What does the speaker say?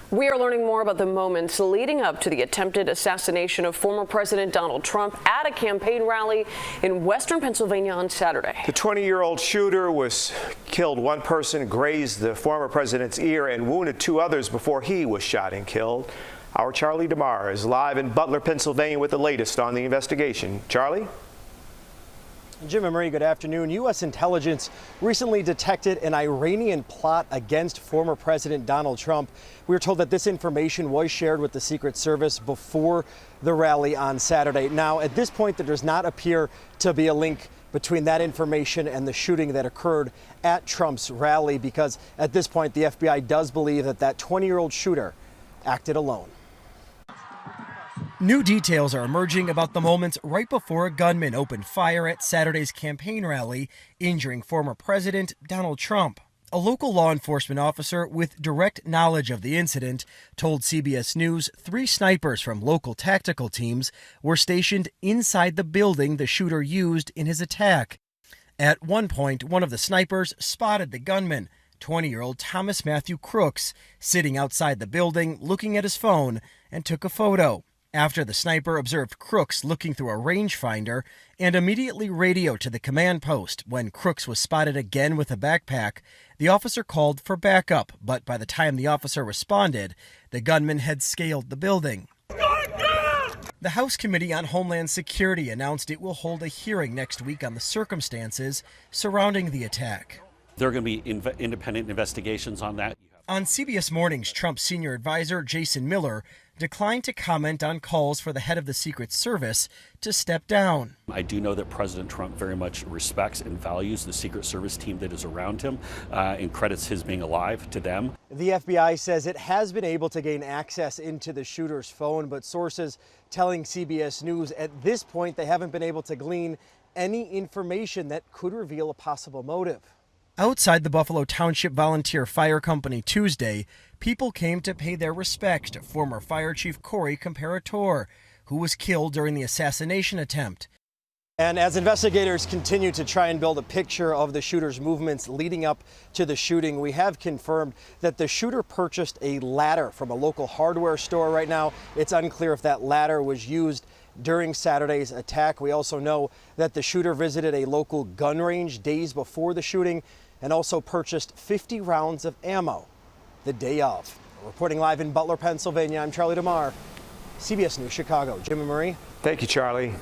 We are learning more about the moments leading up to the attempted assassination of former President Donald Trump at a campaign rally in western Pennsylvania on Saturday. The 20-year-old shooter was killed. One person grazed the former president's ear and wounded two others before he was shot and killed. Our Charlie DeMar is live in Butler, Pennsylvania with the latest on the investigation. Charlie? Jim and Marie, good afternoon. U.S. intelligence recently detected an Iranian plot against former President Donald Trump. We were told that this information was shared with the Secret Service before the rally on Saturday. Now, at this point, there does not appear to be a link between that information and the shooting that occurred at Trump's rally, because at this point, the FBI does believe that that 20-year-old shooter acted alone. New details are emerging about the moments right before a gunman opened fire at Saturday's campaign rally, injuring former President Donald Trump. A local law enforcement officer with direct knowledge of the incident told CBS News 3 snipers from local tactical teams were stationed inside the building the shooter used in his attack. At one point, one of the snipers spotted the gunman, 20-year-old Thomas Matthew Crooks, sitting outside the building looking at his phone, and took a photo. After the sniper observed Crooks looking through a rangefinder and immediately radioed to the command post. When Crooks was spotted again with a backpack, the officer called for backup, but by the time the officer responded, the gunman had scaled the building. The House Committee on Homeland Security announced it will hold a hearing next week on the circumstances surrounding the attack. There are going to be independent investigations on that. On CBS Mornings, Trump's senior advisor, Jason Miller, declined to comment on calls for the head of the Secret Service to step down. I do know that President Trump very much respects and values the Secret Service team that is around him and credits his being alive to them. The FBI says it has been able to gain access into the shooter's phone, but sources telling CBS News at this point they haven't been able to glean any information that could reveal a possible motive. Outside the Buffalo Township Volunteer Fire Company Tuesday, people came to pay their respects to former Fire Chief Corey Comparator, who was killed during the assassination attempt. And as investigators continue to try and build a picture of the shooter's movements leading up to the shooting, we have confirmed that the shooter purchased a ladder from a local hardware store. Right now, it's unclear if that ladder was used during Saturday's attack. We also know that the shooter visited a local gun range days before the shooting and also purchased 50 rounds of ammo the day of. Reporting live in Butler, Pennsylvania, I'm Charlie DeMar, CBS News Chicago. Jim and Marie. Thank you, Charlie.